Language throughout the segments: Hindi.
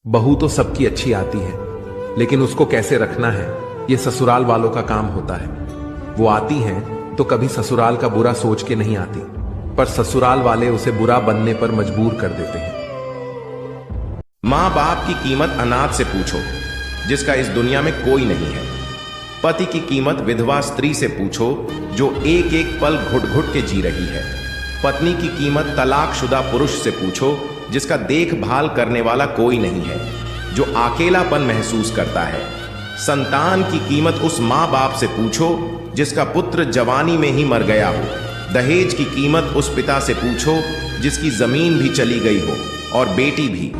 बहू तो सबकी अच्छी आती है, लेकिन उसको कैसे रखना है ये ससुराल वालों का काम होता है। वो आती हैं तो कभी ससुराल का बुरा सोच के नहीं आती, पर ससुराल वाले उसे बुरा बनने पर मजबूर कर देते हैं। माँ बाप की कीमत अनाथ से पूछो, जिसका इस दुनिया में कोई नहीं है। पति की कीमत विधवा स्त्री से पूछो, जो एक एक पल घुट घुट के जी रही है। पत्नी की कीमत तलाकशुदा पुरुष से पूछो, जिसका देखभाल करने वाला कोई नहीं है, जो अकेलापन महसूस करता है। संतान की कीमत उस माँ बाप से पूछो, जिसका पुत्र जवानी में ही मर गया हो। दहेज की कीमत उस पिता से पूछो, जिसकी जमीन भी चली गई हो और बेटी भी।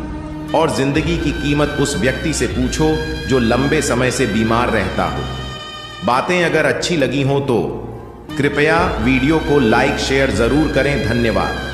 और जिंदगी की कीमत उस व्यक्ति से पूछो, जो लंबे समय से बीमार रहता हो। बातें अगर अच्छी लगी हो तो कृपया वीडियो को लाइक शेयर जरूर करें। धन्यवाद।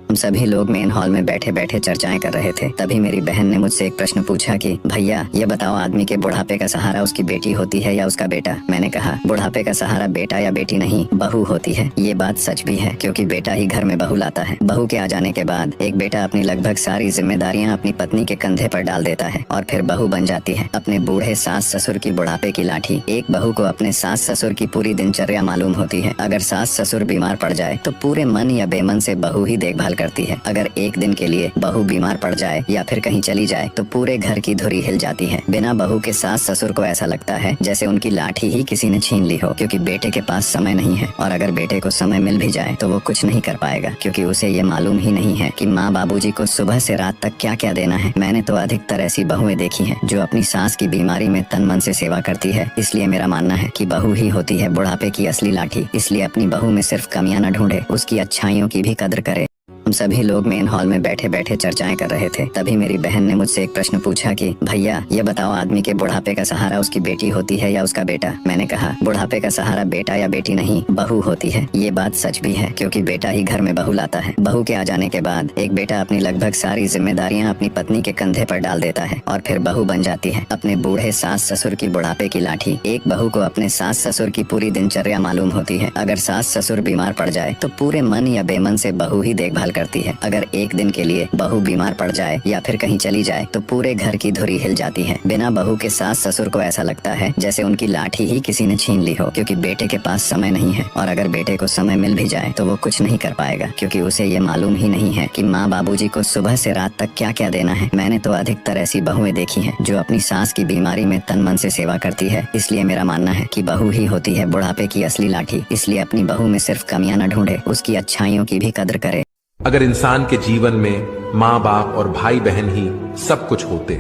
हम सभी लोग मेन हॉल में बैठे बैठे चर्चाएं कर रहे थे। तभी मेरी बहन ने मुझसे एक प्रश्न पूछा कि भैया ये बताओ, आदमी के बुढ़ापे का सहारा उसकी बेटी होती है या उसका बेटा? मैंने कहा बुढ़ापे का सहारा बेटा या बेटी नहीं, बहू होती है। ये बात सच भी है, क्योंकि बेटा ही घर में बहू लाता है। बहू के आ जाने के बाद एक बेटा अपनी लगभग सारी जिम्मेदारियां अपनी पत्नी के कंधे पर डाल देता है और फिर बहू बन जाती है अपने बूढ़े सास ससुर की बुढ़ापे की लाठी। एक बहू को अपने सास ससुर की पूरी दिनचर्या मालूम होती है। अगर सास ससुर बीमार पड़ जाए तो पूरे मन या बेमन से बहू ही देखभाल करती है। अगर एक दिन के लिए बहू बीमार पड़ जाए या फिर कहीं चली जाए तो पूरे घर की धुरी हिल जाती है। बिना बहू के सास ससुर को ऐसा लगता है जैसे उनकी लाठी ही किसी ने छीन ली हो, क्योंकि बेटे के पास समय नहीं है। और अगर बेटे को समय मिल भी जाए तो वो कुछ नहीं कर पाएगा, क्योंकि उसे ये मालूम ही नहीं है कि माँ बाबूजी को सुबह से रात तक क्या क्या देना है। मैंने तो अधिकतर ऐसी बहुएं देखी हैं जो अपनी सास की बीमारी में तन मन से सेवा करती है। इसलिए मेरा मानना है कि बहू ही होती है बुढ़ापे की असली लाठी। इसलिए अपनी बहू में सिर्फ कमियां न ढूंढे, उसकी अच्छाइयों की भी कदर करे। हम सभी लोग मेन हॉल में बैठे बैठे चर्चाएं कर रहे थे। तभी मेरी बहन ने मुझसे एक प्रश्न पूछा कि भैया ये बताओ, आदमी के बुढ़ापे का सहारा उसकी बेटी होती है या उसका बेटा? मैंने कहा बुढ़ापे का सहारा बेटा या बेटी नहीं, बहू होती है। ये बात सच भी है, क्योंकि बेटा ही घर में बहू लाता है। बहू के आ जाने के बाद एक बेटा अपनी लगभग सारी जिम्मेदारियां अपनी पत्नी के कंधे पर डाल देता है और फिर बहू बन जाती है अपने बूढ़े सास ससुर की बुढ़ापे की लाठी। एक बहू को अपने सास ससुर की पूरी दिनचर्या मालूम होती है। अगर सास ससुर बीमार पड़ जाए तो पूरे मन या बेमन से बहू ही देखभाल करती है। अगर एक दिन के लिए बहू बीमार पड़ जाए या फिर कहीं चली जाए तो पूरे घर की धुरी हिल जाती है। बिना बहू के सास ससुर को ऐसा लगता है जैसे उनकी लाठी ही किसी ने छीन ली हो, क्योंकि बेटे के पास समय नहीं है। और अगर बेटे को समय मिल भी जाए तो वो कुछ नहीं कर पाएगा, क्योंकि उसे ये मालूम ही नहीं है कि माँ बाबूजी को सुबह से रात तक क्या क्या देना है। मैंने तो अधिकतर ऐसी बहुएं देखी हैं जो अपनी सास की बीमारी में तन मन से सेवा करती है। इसलिए मेरा मानना है कि बहू ही होती है बुढ़ापे की असली लाठी। इसलिए अपनी बहू में सिर्फ कमियां न ढूंढे, उसकी अच्छाइयों की भी कदर करे। अगर इंसान के जीवन में माँ बाप और भाई बहन ही सब कुछ होते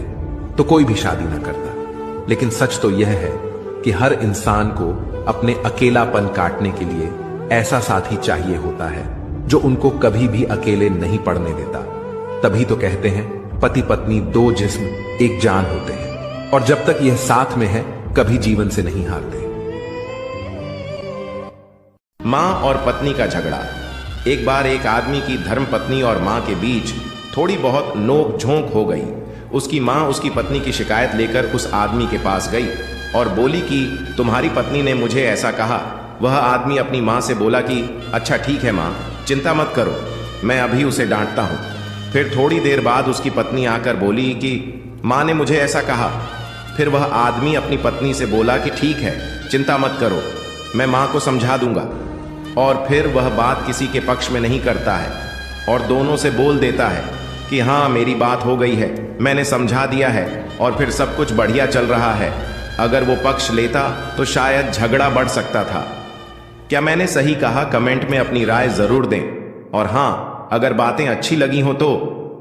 तो कोई भी शादी ना करता। लेकिन सच तो यह है कि हर इंसान को अपने अकेलापन काटने के लिए ऐसा साथी चाहिए होता है जो उनको कभी भी अकेले नहीं पड़ने देता। तभी तो कहते हैं पति पत्नी दो जिस्म एक जान होते हैं, और जब तक यह साथ में है कभी जीवन से नहीं हारते। माँ और पत्नी का झगड़ा। एक बार एक आदमी की धर्म पत्नी और माँ के बीच थोड़ी बहुत नोक झोंक हो गई। उसकी माँ उसकी पत्नी की शिकायत लेकर उस आदमी के पास गई और बोली कि तुम्हारी पत्नी ने मुझे ऐसा कहा। वह आदमी अपनी माँ से बोला कि अच्छा ठीक है माँ, चिंता मत करो, मैं अभी उसे डांटता हूँ। फिर थोड़ी देर बाद उसकी पत्नी आकर बोली कि माँ ने मुझे ऐसा कहा। फिर वह आदमी अपनी पत्नी से बोला कि ठीक है, चिंता मत करो, मैं माँ को समझा दूंगा। और फिर वह बात किसी के पक्ष में नहीं करता है और दोनों से बोल देता है कि हाँ मेरी बात हो गई है, मैंने समझा दिया है और फिर सब कुछ बढ़िया चल रहा है। अगर वो पक्ष लेता तो शायद झगड़ा बढ़ सकता था। क्या मैंने सही कहा? कमेंट में अपनी राय जरूर दें। और हाँ, अगर बातें अच्छी लगी हो तो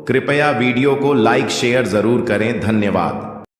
कृपया वीडियो को लाइक शेयर जरूर करें। धन्यवाद।